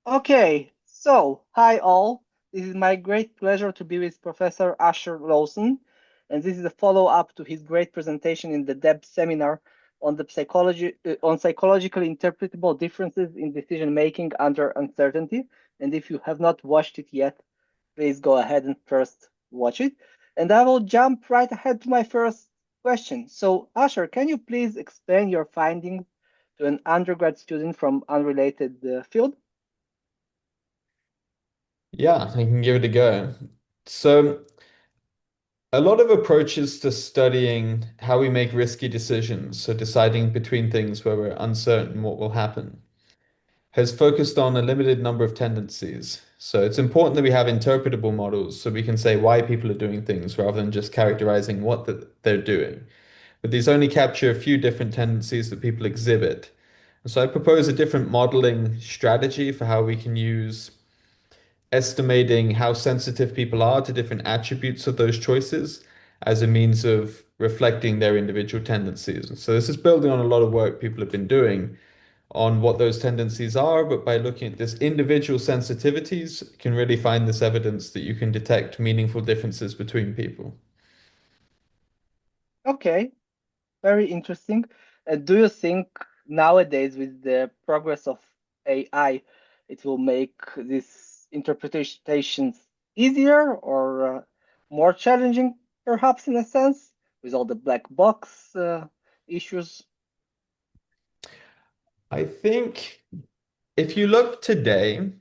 Okay, so hi all. This is my great pleasure to be with Professor Asher Lawson, and this is a follow-up to his great presentation in the DEB seminar on the psychologically interpretable differences in decision making under uncertainty. And if you have not watched it yet, please go ahead and first watch it. And I will jump right ahead to my first question. So, Asher, can you please explain your findings to an undergrad student from unrelated field? Yeah, I can give it a go. So, a lot of approaches to studying how we make risky decisions, so deciding between things where we're uncertain what will happen, has focused on a limited number of tendencies. So, it's important that we have interpretable models so we can say why people are doing things rather than just characterizing what they're doing. But these only capture a few different tendencies that people exhibit. So, I propose a different modeling strategy for how we can use estimating how sensitive people are to different attributes of those choices as a means of reflecting their individual tendencies. And so this is building on a lot of work people have been doing on what those tendencies are, but by looking at this individual sensitivities, can really find this evidence that you can detect meaningful differences between people. Okay, very interesting. Do you think nowadays, with the progress of AI, it will make these interpretations easier or more challenging, perhaps in a sense, with all the black box issues? I think if you look today,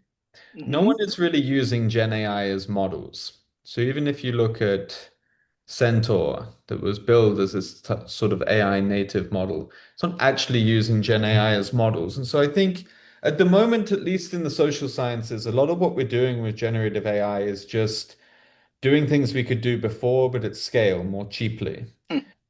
no one Hmm. is really using Gen AI as models. So even if you look at Centaur that was built as this sort of AI native model, it's not actually using Gen AI as models. And so I think at the moment, at least in the social sciences, a lot of what we're doing with generative AI is just doing things we could do before, but at scale, more cheaply.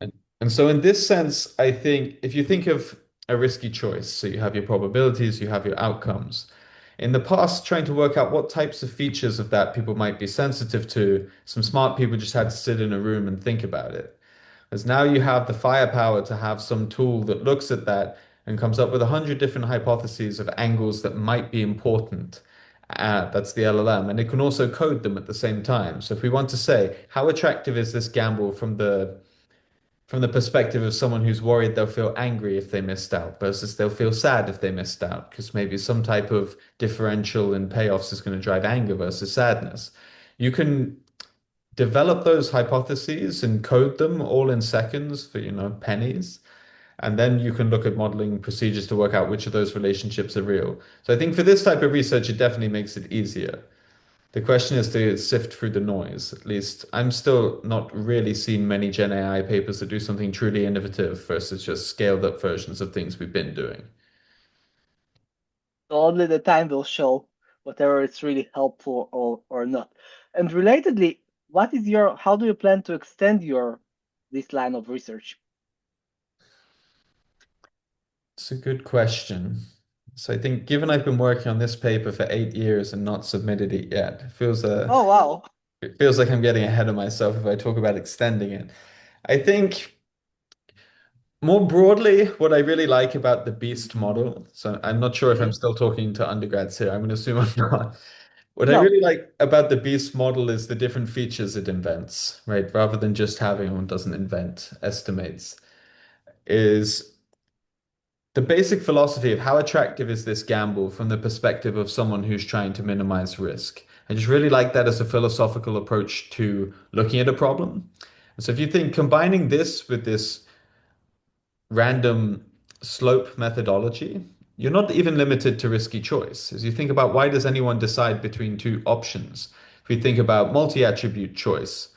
And, and so, in this sense, I think if you think of a risky choice, so you have your probabilities, you have your outcomes. In the past, trying to work out what types of features of that people might be sensitive to, some smart people just had to sit in a room and think about it. As now you have the firepower to have some tool that looks at that and comes up with 100 different hypotheses of angles that might be important. That's the LLM, and it can also code them at the same time. So if we want to say, how attractive is this gamble from the perspective of someone who's worried they'll feel angry if they missed out versus they'll feel sad if they missed out, because maybe some type of differential in payoffs is going to drive anger versus sadness. You can develop those hypotheses and code them all in seconds for, pennies. And then you can look at modeling procedures to work out which of those relationships are real. So I think for this type of research, it definitely makes it easier. The question is to sift through the noise. At least I'm still not really seeing many Gen AI papers that do something truly innovative versus just scaled up versions of things we've been doing. Only the time will show whether it's really helpful or not. And relatedly, how do you plan to extend your this line of research? It's a good question. So I think given I've been working on this paper for 8 years and not submitted it yet, Oh, wow. it feels like I'm getting ahead of myself if I talk about extending it. I think more broadly, what I really like about the Beast model, so I'm not sure if I'm Hmm. still talking to undergrads here. I'm going to assume I'm not. What I No, really like about the Beast model is the different features it invents, right? Rather than just having one doesn't invent, estimates, is the basic philosophy of how attractive is this gamble from the perspective of someone who's trying to minimize risk. I just really like that as a philosophical approach to looking at a problem. So if you think combining this with this random slope methodology, you're not even limited to risky choice. As you think about why does anyone decide between two options? If we think about multi-attribute choice,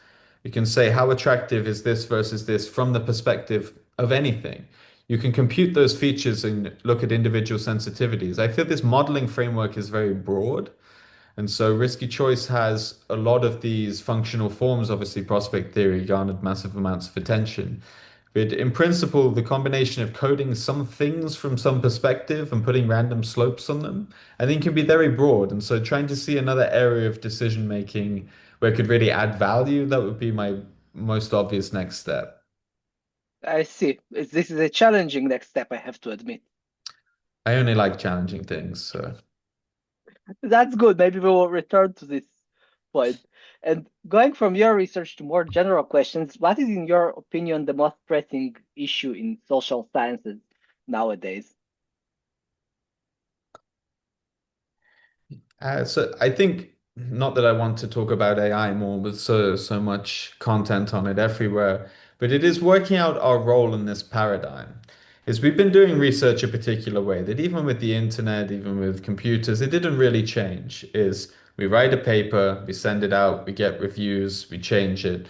you can say how attractive is this versus this from the perspective of anything. You can compute those features and look at individual sensitivities. I feel this modeling framework is very broad. And so risky choice has a lot of these functional forms. Obviously, prospect theory garnered massive amounts of attention. But in principle, the combination of coding some things from some perspective and putting random slopes on them, I think can be very broad. And so trying to see another area of decision making where it could really add value, that would be my most obvious next step. I see. This is a challenging next step, I have to admit. I only like challenging things, so That's good. Maybe we will return to this point. And going from your research to more general questions, what is, in your opinion, the most pressing issue in social sciences nowadays? So I think not that I want to talk about AI more with so much content on it everywhere, but it is working out our role in this paradigm. Is we've been doing research a particular way that even with the internet, even with computers, it didn't really change. Is we write a paper, we send it out, we get reviews, we change it.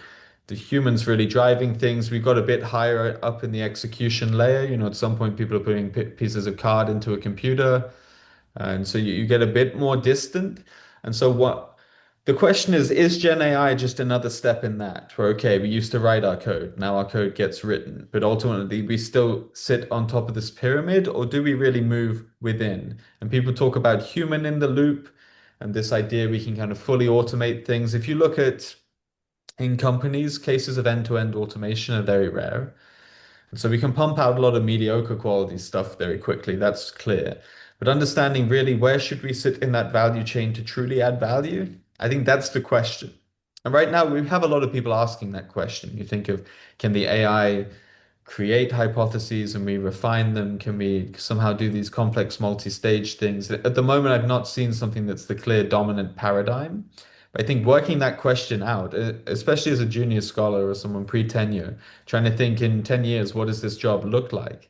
The humans really driving things. We got a bit higher up in the execution layer. You know, at some point, people are putting pieces of card into a computer. And so you get a bit more distant. And so what the question is Gen AI just another step in that? Where okay, we used to write our code, now our code gets written, but ultimately we still sit on top of this pyramid, or do we really move within? And people talk about human in the loop and this idea we can kind of fully automate things. If you look at in companies, cases of end-to-end automation are very rare. So we can pump out a lot of mediocre quality stuff very quickly, that's clear. But understanding really where should we sit in that value chain to truly add value? I think that's the question. And right now we have a lot of people asking that question. You think of can the AI create hypotheses and we refine them? Can we somehow do these complex multi-stage things? At the moment, I've not seen something that's the clear dominant paradigm. But I think working that question out, especially as a junior scholar or someone pre-tenure, trying to think in 10 years, what does this job look like?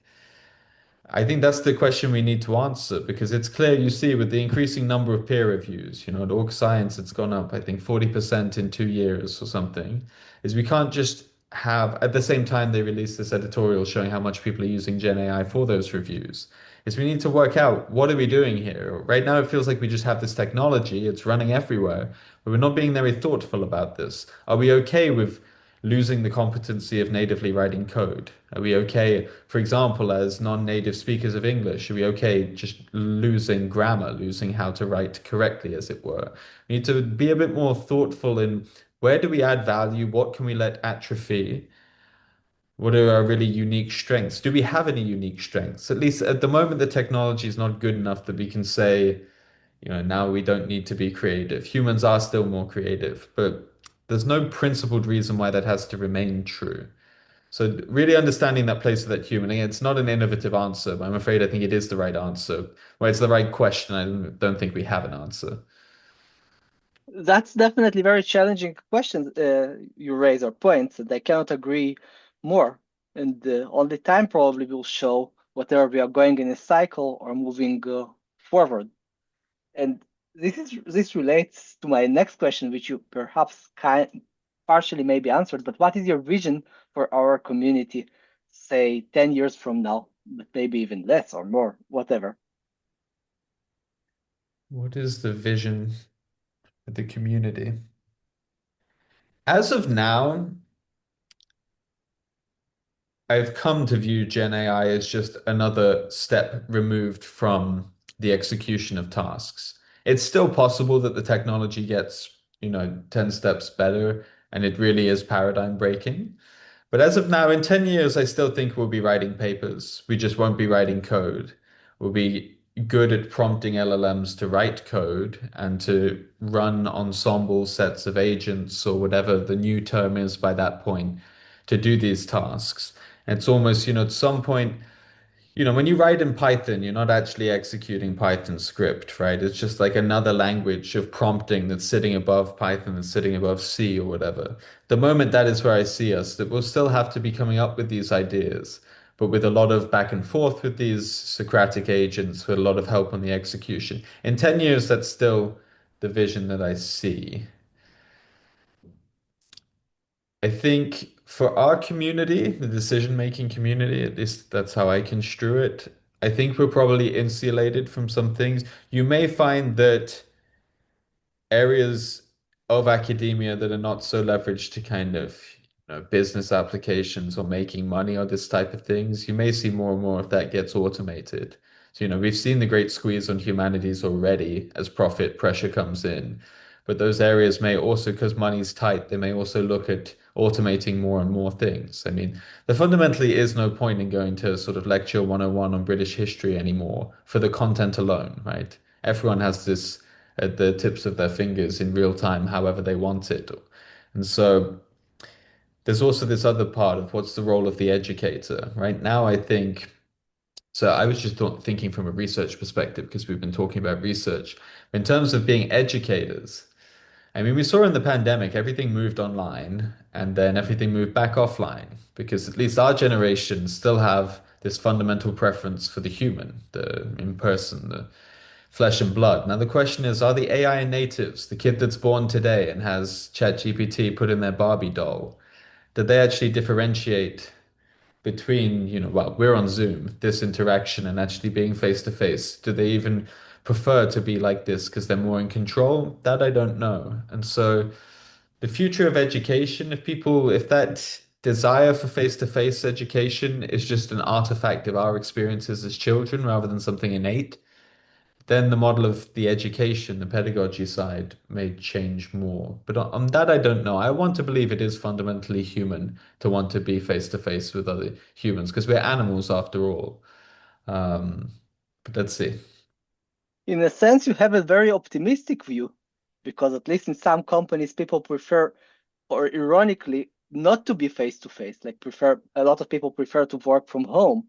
I think that's the question we need to answer because it's clear you see with the increasing number of peer reviews, you know, at Org Science, it's gone up, I think, 40% in 2 years or something, is we can't just have, at the same time they release this editorial showing how much people are using Gen AI for those reviews, is we need to work out what are we doing here? Right now it feels like we just have this technology, it's running everywhere, but we're not being very thoughtful about this. Are we okay with losing the competency of natively writing code? Are we okay, for example, as non-native speakers of English, are we okay just losing grammar, losing how to write correctly, as it were? We need to be a bit more thoughtful in where do we add value? What can we let atrophy? What are our really unique strengths? Do we have any unique strengths? At least at the moment, the technology is not good enough that we can say, you know, now we don't need to be creative. Humans are still more creative, but there's no principled reason why that has to remain true. So really understanding that place of that human, again, it's not an innovative answer, but I'm afraid I think it is the right answer. Well, it's the right question. I don't think we have an answer. That's definitely very challenging questions you raise or points, and I cannot agree more. And only time probably will show whether we are going in a cycle or moving forward. And this relates to my next question, which you perhaps partially maybe answered. But what is your vision for our community, say 10 years from now, but maybe even less or more, whatever? What is the vision of the community? As of now, I've come to view Gen AI as just another step removed from the execution of tasks. It's still possible that the technology gets, you know, 10 steps better and it really is paradigm breaking. But as of now, in 10 years, I still think we'll be writing papers. We just won't be writing code. We'll be good at prompting LLMs to write code and to run ensemble sets of agents or whatever the new term is by that point to do these tasks. And it's almost, you know, at some point, you know, when you write in Python, you're not actually executing Python script, right? It's just like another language of prompting that's sitting above Python, that's sitting above C or whatever. The moment that is where I see us, that we'll still have to be coming up with these ideas, but with a lot of back and forth with these Socratic agents, with a lot of help on the execution. In 10 years, that's still the vision that I see. I think for our community, the decision-making community, at least that's how I construe it, I think we're probably insulated from some things. You may find that areas of academia that are not so leveraged to kind of, you know, business applications or making money or this type of things, you may see more and more of that gets automated. So, you know, we've seen the great squeeze on humanities already as profit pressure comes in. But those areas may also, because money's tight, they may also look at automating more and more things. I mean, there fundamentally is no point in going to sort of lecture 101 on British history anymore for the content alone, right? Everyone has this at the tips of their fingers in real time, however they want it. And so there's also this other part of what's the role of the educator. Right now, I think, so I was just thinking from a research perspective because we've been talking about research. In terms of being educators, I mean, we saw in the pandemic, everything moved online and then everything moved back offline because at least our generation still have this fundamental preference for the human, the in person, the flesh and blood. Now, the question is, are the AI natives, the kid that's born today and has ChatGPT put in their Barbie doll, did they actually differentiate between, well, we're on Zoom, this interaction and actually being face to face? Do they even prefer to be like this because they're more in control? That I don't know. And so the future of education, if that desire for face to face education is just an artifact of our experiences as children rather than something innate, then the model of the education, the pedagogy side may change more. But on that, I don't know. I want to believe it is fundamentally human to want to be face to face with other humans because we're animals after all. Um, but let's see. In a sense, you have a very optimistic view because at least in some companies, people prefer, or ironically, not to be face to face. Like a lot of people prefer to work from home,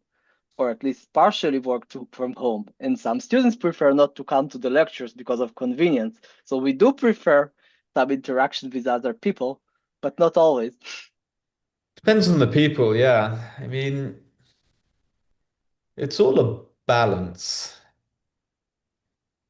or at least partially from home. And some students prefer not to come to the lectures because of convenience. So we do prefer some interaction with other people, but not always. Depends on the people, yeah. I mean, it's all a balance.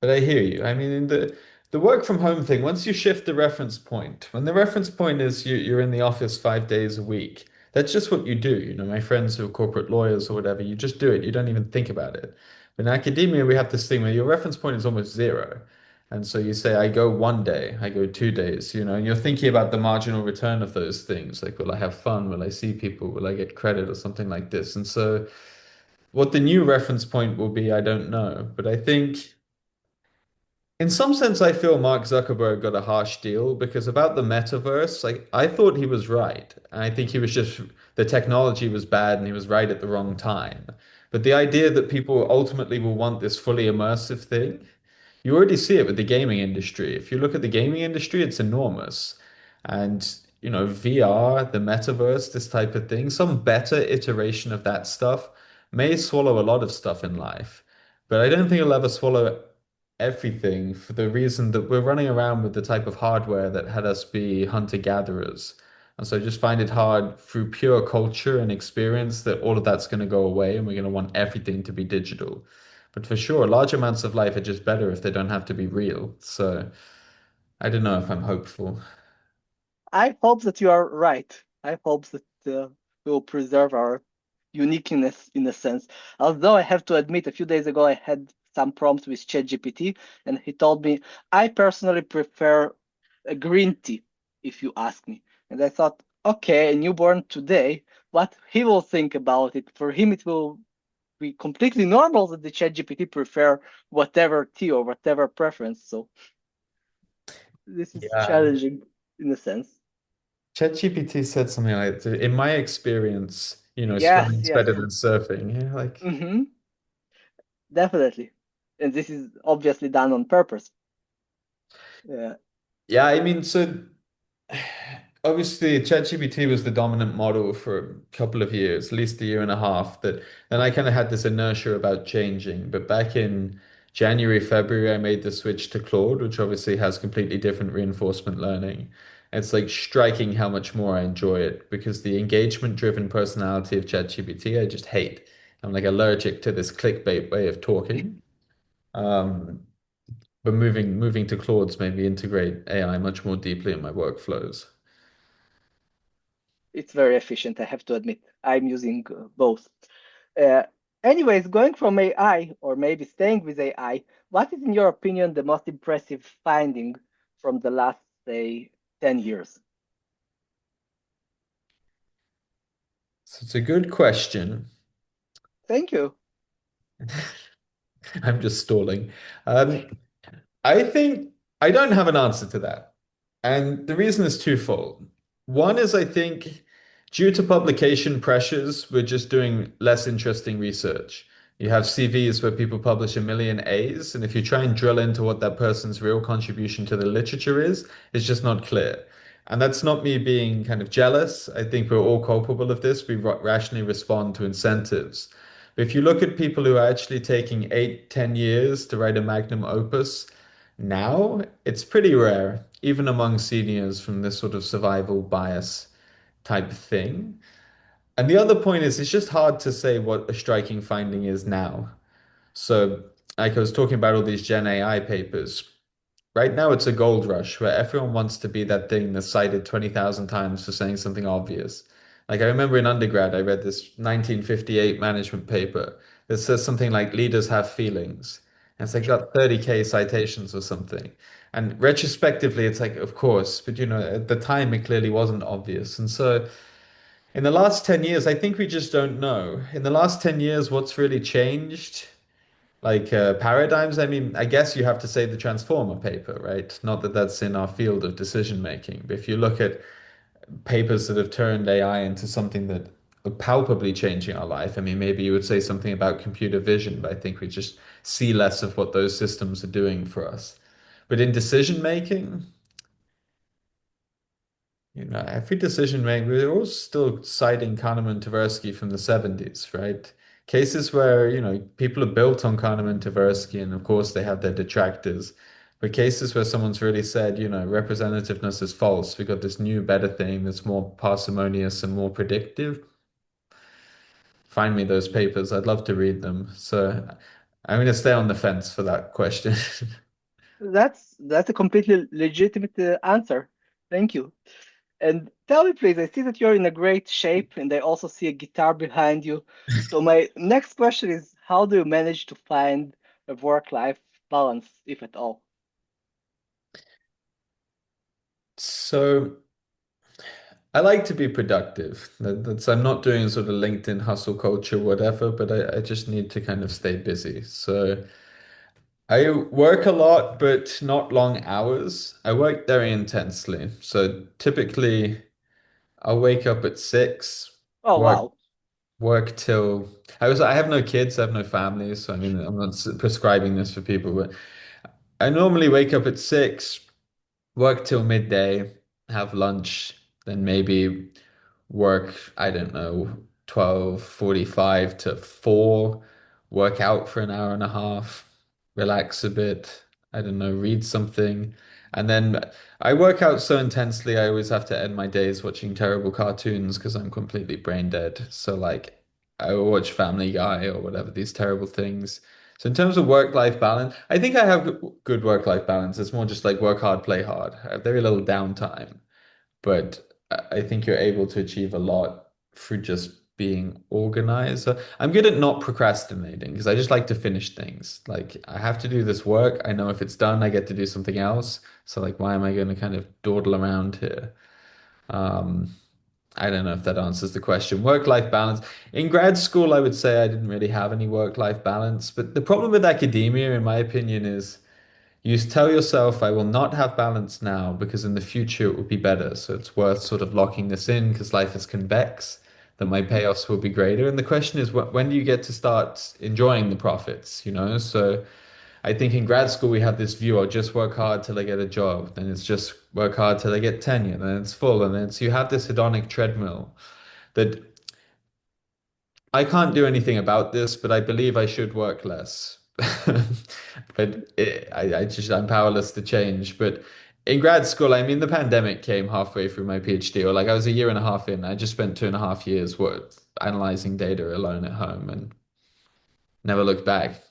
But I hear you. I mean, the work from home thing, once you shift the reference point, when the reference point is you're in the office 5 days a week, that's just what you do. My friends who are corporate lawyers or whatever, you just do it. You don't even think about it. But in academia, we have this thing where your reference point is almost zero. And so you say, I go 1 day, I go 2 days, and you're thinking about the marginal return of those things. Like, will I have fun? Will I see people? Will I get credit or something like this? And so what the new reference point will be, I don't know. But I think in some sense, I feel Mark Zuckerberg got a harsh deal because about the metaverse, like I thought he was right. I think he was just the technology was bad and he was right at the wrong time. But the idea that people ultimately will want this fully immersive thing, you already see it with the gaming industry. If you look at the gaming industry, it's enormous. And, VR, the metaverse, this type of thing, some better iteration of that stuff may swallow a lot of stuff in life. But I don't think it'll ever swallow everything for the reason that we're running around with the type of hardware that had us be hunter-gatherers. And so I just find it hard through pure culture and experience that all of that's going to go away and we're going to want everything to be digital. But for sure, large amounts of life are just better if they don't have to be real. So I don't know if I'm hopeful. I hope that you are right. I hope that we will preserve our uniqueness in a sense. Although I have to admit, a few days ago I had some prompts with ChatGPT, and he told me I personally prefer a green tea, if you ask me. And I thought, okay, a newborn today, what he will think about it. For him, it will be completely normal that the ChatGPT prefer whatever tea or whatever preference. So this is Yeah. challenging in a sense. ChatGPT said something like, in my experience, Yes, swimming's yes. better than surfing. Yeah, like, Definitely. And this is obviously done on purpose. Yeah. yeah, I mean, so obviously, ChatGPT was the dominant model for a couple of years, at least a year and a half. That then I kind of had this inertia about changing. But back in January, February, I made the switch to Claude, which obviously has completely different reinforcement learning. It's like striking how much more I enjoy it because the engagement-driven personality of ChatGPT, I just hate. I'm like allergic to this clickbait way of talking. Um, but moving to Claude's made me integrate AI much more deeply in my workflows. It's very efficient, I have to admit. I'm using both. Uh, Anyways, going from AI, or maybe staying with AI, what is, in your opinion, the most impressive finding from the last, say, 10 years? So it's a good question. Thank you. I'm just stalling. Um, I think I don't have an answer to that. And the reason is twofold. One is I think due to publication pressures, we're just doing less interesting research. You have CVs where people publish a million A's, and if you try and drill into what that person's real contribution to the literature is, it's just not clear. And that's not me being kind of jealous. I think we're all culpable of this. We rationally respond to incentives. But if you look at people who are actually taking 8, 10 years to write a magnum opus now, it's pretty rare, even among seniors from this sort of survival bias type thing. And the other point is, it's just hard to say what a striking finding is now. So, like I was talking about all these Gen AI papers. Right now, it's a gold rush where everyone wants to be that thing that's cited 20,000 times for saying something obvious. Like, I remember in undergrad, I read this 1958 management paper that says something like leaders have feelings. And it's like got 30K citations or something. And retrospectively, it's like, of course, but at the time, it clearly wasn't obvious. And so, in the last 10 years, I think we just don't know. In the last 10 years, what's really changed? Like paradigms, I mean, I guess you have to say the Transformer paper, right? Not that that's in our field of decision making, but if you look at papers that have turned AI into something that are palpably changing our life, I mean, maybe you would say something about computer vision, but I think we just see less of what those systems are doing for us. But in decision making, every decision made, we're all still citing Kahneman Tversky from the 70s, right? Cases where, people are built on Kahneman Tversky, and of course they have their detractors. But cases where someone's really said, representativeness is false. We got this new, better thing that's more parsimonious and more predictive. Find me those papers. I'd love to read them. So I'm going to stay on the fence for that question. That's a completely legitimate answer. Thank you. And tell me, please, I see that you're in a great shape, and I also see a guitar behind you. So my next question is, how do you manage to find a work-life balance, if at all? So I like to be productive. I'm not doing sort of LinkedIn hustle culture, whatever, but I just need to kind of stay busy. So I work a lot, but not long hours. I work very intensely. So typically I'll wake up at 6, Oh, work wow. work till I have no kids, I have no family, so I mean I'm not prescribing this for people, but I normally wake up at 6, work till midday, have lunch, then maybe work, I don't know, 12:45 to 4, work out for an hour and a half, relax a bit, I don't know, read something. And then I work out so intensely, I always have to end my days watching terrible cartoons because I'm completely brain dead. So, like, I will watch Family Guy or whatever, these terrible things. So, in terms of work-life balance, I think I have good work-life balance. It's more just like work hard, play hard. I have very little downtime, but I think you're able to achieve a lot through just being organized. I'm good at not procrastinating because I just like to finish things. Like I have to do this work. I know if it's done, I get to do something else. So like, why am I going to kind of dawdle around here? Um, I don't know if that answers the question. Work-life balance. In grad school, I would say I didn't really have any work-life balance. But the problem with academia, in my opinion, is you tell yourself, I will not have balance now because in the future it will be better. So it's worth sort of locking this in because life is convex, that my payoffs will be greater. And the question is, when do you get to start enjoying the profits, So I think in grad school we have this view, I'll just work hard till I get a job. Then it's just work hard till I get tenure. Then it's full. And then so you have this hedonic treadmill that I can't do anything about this, but I believe I should work less. But I'm powerless to change. But in grad school, I mean, the pandemic came halfway through my PhD, or like I was a year and a half in. I just spent 2.5 years analyzing data alone at home and never looked back.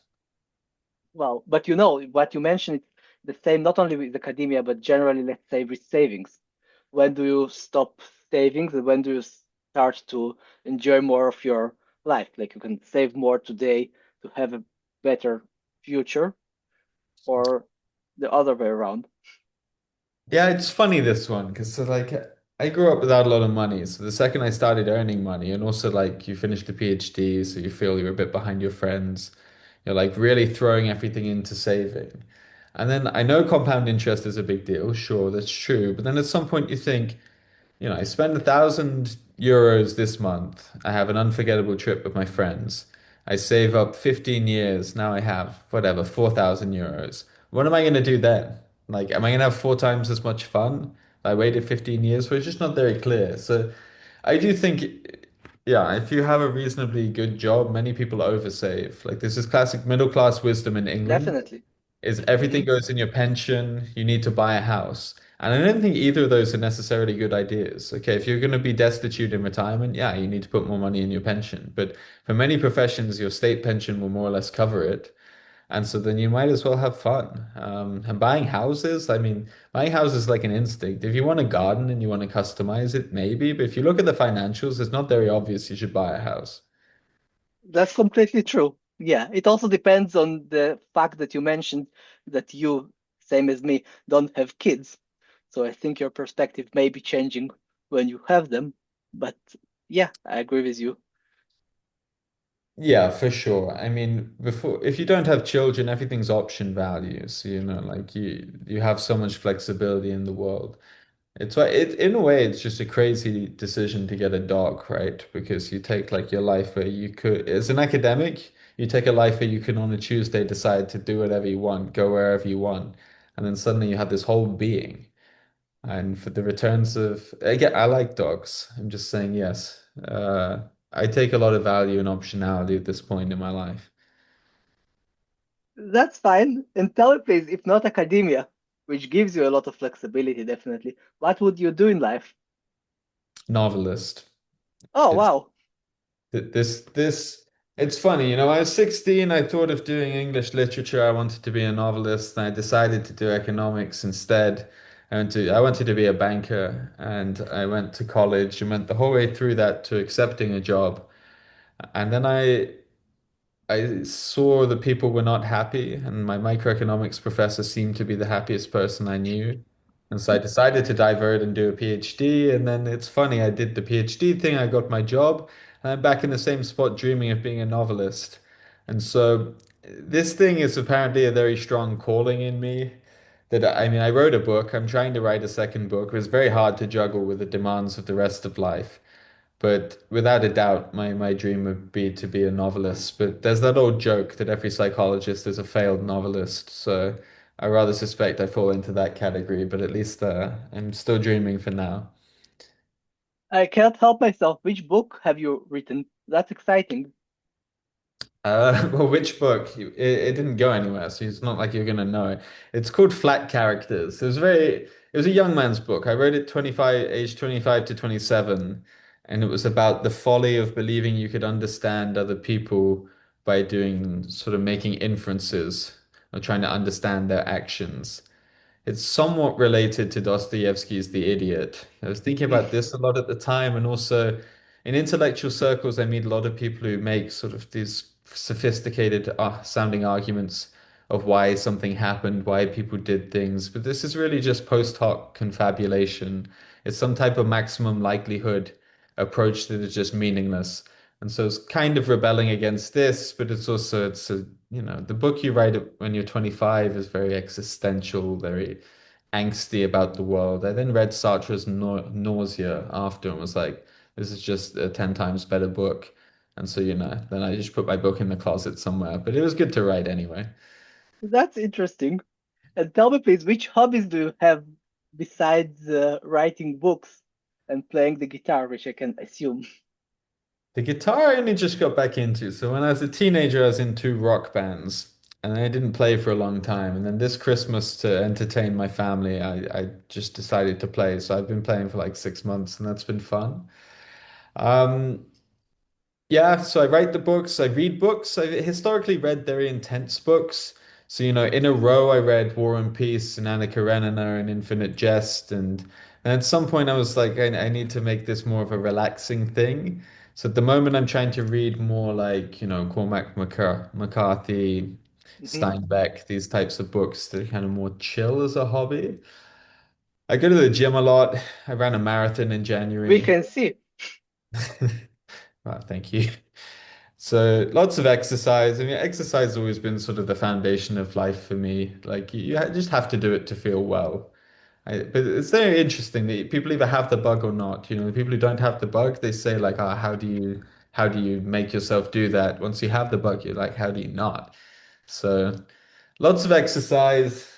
Well, but what you mentioned, it's the same not only with academia, but generally, let's say, with savings. When do you stop savings and when do you start to enjoy more of your life? Like you can save more today to have a better future, or the other way around. Yeah, it's funny this one because so like I grew up without a lot of money. So the second I started earning money, and also like you finished the PhD, so you feel you're a bit behind your friends, you're like really throwing everything into saving. And then I know compound interest is a big deal, sure, that's true. But then at some point you think, I spend €1,000 this month. I have an unforgettable trip with my friends. I save up 15 years. Now I have whatever, 4,000 euros. What am I going to do then? Like, am I going to have four times as much fun? I waited 15 years for it's just not very clear. So I do think, yeah, if you have a reasonably good job, many people oversave. Like, there's this classic middle class wisdom in England Definitely. is everything Hmm. goes in your pension, you need to buy a house. And I don't think either of those are necessarily good ideas. Okay, if you're going to be destitute in retirement, yeah, you need to put more money in your pension. But for many professions, your state pension will more or less cover it. And so then you might as well have fun. And buying houses, I mean, buying houses is like an instinct. If you want a garden and you want to customize it, maybe. But if you look at the financials, it's not very obvious you should buy a house. That's completely true. Yeah, it also depends on the fact that you mentioned that you, same as me, don't have kids. So I think your perspective may be changing when you have them. But yeah, I agree with you. Yeah, for sure. I mean, before if you don't have children, everything's option values, like you have so much flexibility in the world. It's why it in a way it's just a crazy decision to get a dog, right? Because you take like your life where you could as an academic, you take a life where you can on a Tuesday decide to do whatever you want, go wherever you want, and then suddenly you have this whole being. And for the returns of, again, I like dogs. I'm just saying yes. I take a lot of value in optionality at this point in my life. That's fine. And tell me, please, if not academia, which gives you a lot of flexibility, definitely, what would you do in life? Novelist. Oh, It's wow. this. It's funny, I was 16. I thought of doing English literature. I wanted to be a novelist, and I decided to do economics instead. I wanted to be a banker, and I went to college and went the whole way through that to accepting a job. And then I saw that people were not happy, and my microeconomics professor seemed to be the happiest person I knew. And so I decided to divert and do a PhD. And then it's funny, I did the PhD thing, I got my job, and I'm back in the same spot dreaming of being a novelist. And so this thing is apparently a very strong calling in me. I mean, I wrote a book, I'm trying to write a second book. It was very hard to juggle with the demands of the rest of life. But without a doubt, my dream would be to be a novelist. But there's that old joke that every psychologist is a failed novelist. So I rather suspect I fall into that category, but at least I'm still dreaming for now. I can't help myself. Which book have you written? That's exciting. Well, which book? It didn't go anywhere, so it's not like you're gonna know it. It's called Flat Characters. It was a young man's book. I wrote it 25, age 25 to 27, and it was about the folly of believing you could understand other people by doing sort of making inferences or trying to understand their actions. It's somewhat related to Dostoevsky's The Idiot. I was thinking Mm. about this a lot at the time, and also in intellectual circles, I meet a lot of people who make sort of these sophisticated sounding arguments of why something happened, why people did things. But this is really just post hoc confabulation. It's some type of maximum likelihood approach that is just meaningless. And so it's kind of rebelling against this, but the book you write when you're 25 is very existential, very angsty about the world. I then read Sartre's Nausea after and was like, this is just a 10 times better book. And so, then I just put my book in the closet somewhere, but it was good to write anyway. That's interesting. And tell me, please, which hobbies do you have besides writing books and playing the guitar, which I can assume? The guitar I only just got back into. So when I was a teenager, I was in two rock bands and I didn't play for a long time. And then this Christmas, to entertain my family, I just decided to play. So I've been playing for like 6 months and that's been fun. Um, Yeah, so I write the books, I read books. I've historically read very intense books. So, in a row, I read War and Peace and Anna Karenina and Infinite Jest. And at some point, I was like, I need to make this more of a relaxing thing. So at the moment, I'm trying to read more like, McCarthy, Mhm. Steinbeck, these types of books that are kind of more chill as a hobby. I go to the gym a lot. I ran a marathon in We January. can see. Wow, thank you. So lots of exercise. I mean, exercise has always been sort of the foundation of life for me. Like just have to do it to feel well. But it's very interesting that people either have the bug or not. The people who don't have the bug, they say like, "Ah, how do you how do you make yourself do that? Once you have the bug, you're like, how do you not? So lots of exercise,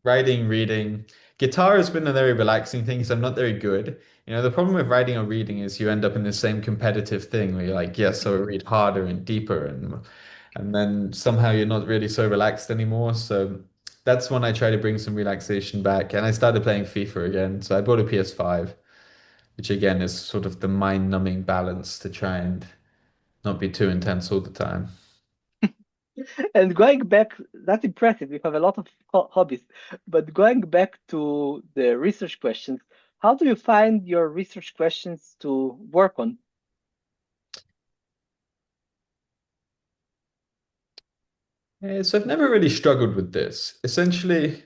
writing, reading. Guitar has been a very relaxing thing because I'm not very good. The problem with writing or reading is you end up in the same competitive thing where you're like, yes, so I read harder and deeper and then somehow you're not really so relaxed anymore. So that's when I try to bring some relaxation back. And I started playing FIFA again. So I bought a PS5, which again is sort of the mind-numbing balance to try and not be too intense all the time. And going back, that's impressive. You have a lot of hobbies. But going back to the research questions, how do you find your research questions to work on? So I've never really struggled with this. Essentially,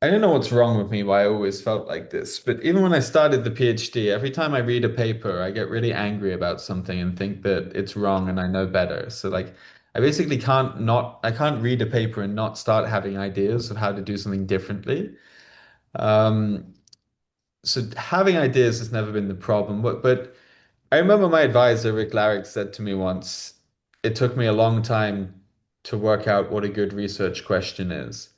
I don't know what's wrong with me, why I always felt like this, but even when I started the PhD, every time I read a paper, I get really angry about something and think that it's wrong and I know better. So like I basically I can't read a paper and not start having ideas of how to do something differently. Um, so having ideas has never been the problem. But I remember my advisor, Rick Larrick, said to me once, it took me a long time to work out what a good research question is.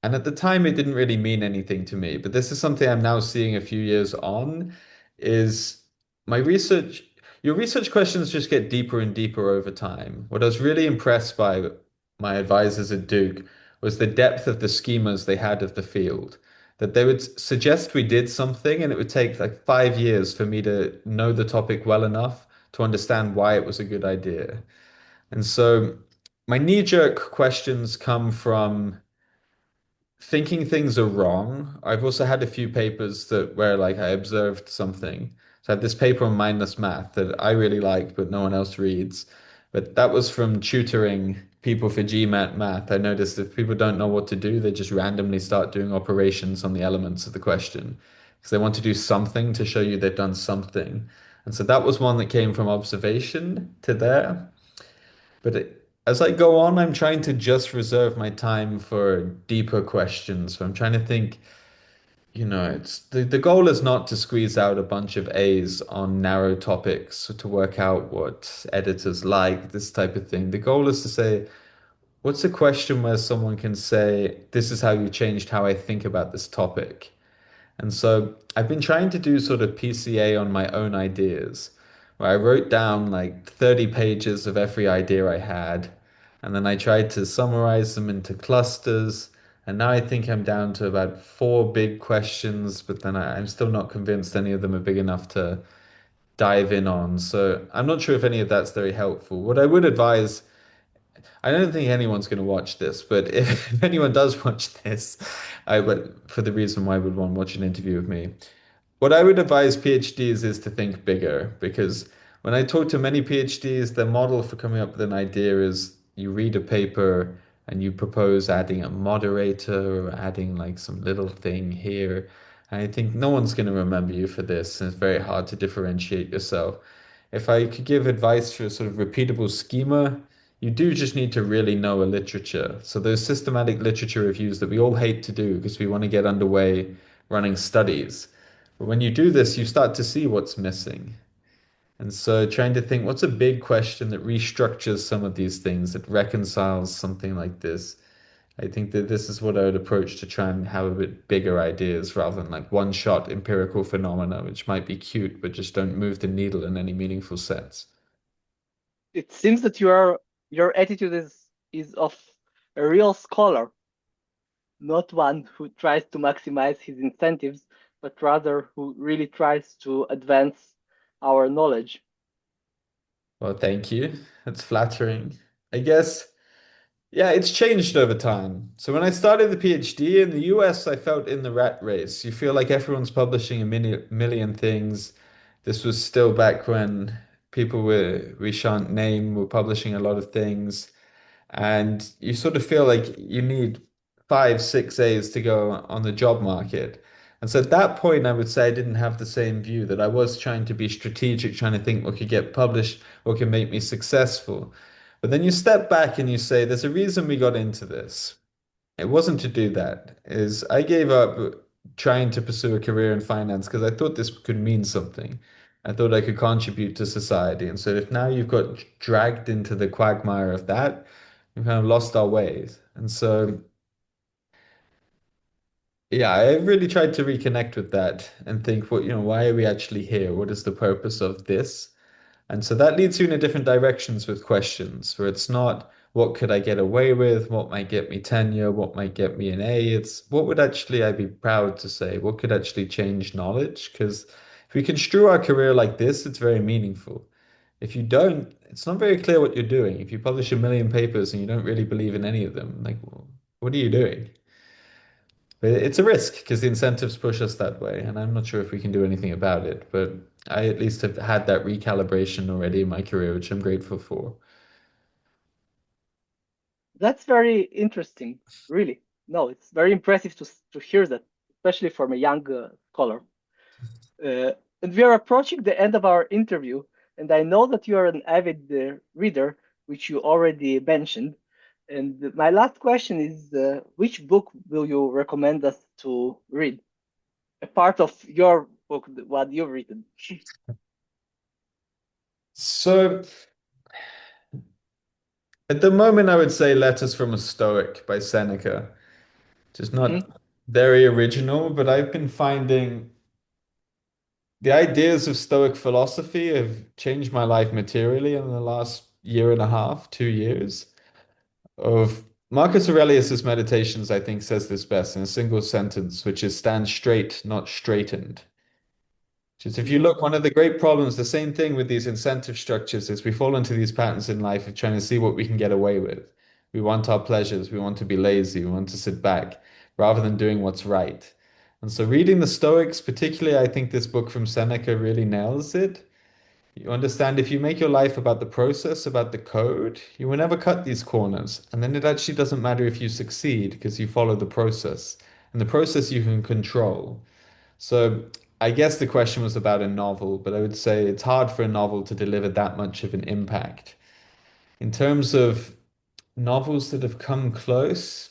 And at the time, it didn't really mean anything to me. But this is something I'm now seeing a few years on, is my research, your research questions just get deeper and deeper over time. What I was really impressed by my advisors at Duke was the depth of the schemas they had of the field. That they would suggest we did something, and it would take like 5 years for me to know the topic well enough to understand why it was a good idea. And so my knee-jerk questions come from thinking things are wrong. I've also had a few papers that where like I observed something. So I have this paper on mindless math that I really like, but no one else reads. But that was from tutoring people for GMAT math. I noticed if people don't know what to do, they just randomly start doing operations on the elements of the question because they want to do something to show you they've done something. And so that was one that came from observation to there. As I go on, I'm trying to just reserve my time for deeper questions. So I'm trying to think, it's the goal is not to squeeze out a bunch of A's on narrow topics to work out what editors like, this type of thing. The goal is to say, what's a question where someone can say, this is how you changed how I think about this topic? And so I've been trying to do sort of PCA on my own ideas, where I wrote down like 30 pages of every idea I had, and then I tried to summarize them into clusters. And now I think I'm down to about four big questions, but then I'm still not convinced any of them are big enough to dive in on. So I'm not sure if any of that's very helpful. What I would advise, I don't think anyone's going to watch this, but if anyone does watch this, I would, for the reason why would one watch an interview with me, what I would advise PhDs is to think bigger because when I talk to many PhDs, their model for coming up with an idea is you read a paper and you propose adding a moderator or adding like some little thing here. And I think no one's going to remember you for this, and it's very hard to differentiate yourself. If I could give advice for a sort of repeatable schema, you do just need to really know a literature. So those systematic literature reviews that we all hate to do because we want to get underway running studies. But when you do this, you start to see what's missing. And so trying to think what's a big question that restructures some of these things, that reconciles something like this. I think that this is what I would approach to try and have a bit bigger ideas rather than like one shot empirical phenomena, which might be cute, but just don't move the needle in any meaningful sense. It seems that your attitude is of a real scholar, not one who tries to maximize his incentives, but rather who really tries to advance our knowledge. Well, thank you. That's flattering. I guess. Yeah, it's changed over time. So when I started the PhD in the US, I felt in the rat race. You feel like everyone's publishing a million things. This was still back when people we shan't name were publishing a lot of things. And you sort of feel like you need 5, 6 A's to go on the job market. And so at that point, I would say I didn't have the same view that I was trying to be strategic, trying to think what could get published, what can make me successful. But then you step back and you say, there's a reason we got into this. It wasn't to do that. I gave up trying to pursue a career in finance because I thought this could mean something. I thought I could contribute to society. And so if now you've got dragged into the quagmire of that, we've kind of lost our ways. And so, yeah, I really tried to reconnect with that and think, what, why are we actually here? What is the purpose of this? And so that leads you in a different directions with questions where it's not what could I get away with, what might get me tenure, what might get me an A. It's what would actually I be proud to say? What could actually change knowledge? Because if we construe our career like this, it's very meaningful. If you don't, it's not very clear what you're doing. If you publish a million papers and you don't really believe in any of them, like, what are you doing? But it's a risk because the incentives push us that way, and I'm not sure if we can do anything about it. But I at least have had that recalibration already in my career, which I'm grateful for. That's very interesting, really. No, it's very impressive to hear that, especially from a young scholar. And we are approaching the end of our interview, and I know that you are an avid reader, which you already mentioned. And my last question is, which book will you recommend us to read? A part of your book, what you've written. So at the moment, I would say Letters from a Stoic by Seneca. Just Mhm. not very original, but I've been finding the ideas of Stoic philosophy have changed my life materially in the last year and a half, 2 years. Of Marcus Aurelius's Meditations, I think, says this best in a single sentence, which is stand straight, not straightened. Just if you Mhm. look, one of the great problems, the same thing with these incentive structures is we fall into these patterns in life of trying to see what we can get away with. We want our pleasures, we want to be lazy, we want to sit back rather than doing what's right. And so reading the Stoics, particularly, I think this book from Seneca really nails it. You understand if you make your life about the process, about the code, you will never cut these corners. And then it actually doesn't matter if you succeed because you follow the process. And the process you can control. So I guess the question was about a novel, but I would say it's hard for a novel to deliver that much of an impact. In terms of novels that have come close,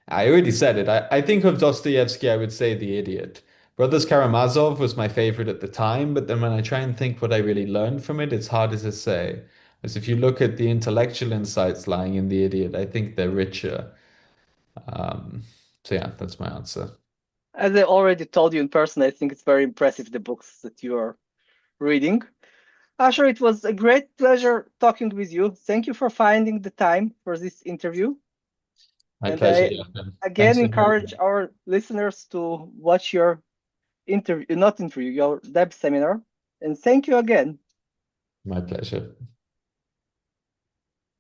I already said it. I think of Dostoevsky, I would say The Idiot. Brothers Karamazov was my favorite at the time, but then when I try and think what I really learned from it, it's harder to say. As if you look at the intellectual insights lying in The Idiot, I think they're richer. Um, so yeah, that's my answer. As I already told you in person, I think it's very impressive the books that you are reading. Asher, it was a great pleasure talking with you. Thank you for finding the time for this interview. My And pleasure, I Jochen. again Thanks for encourage having our listeners to watch your interview, not interview, your DEB seminar. And thank you again. me. My pleasure.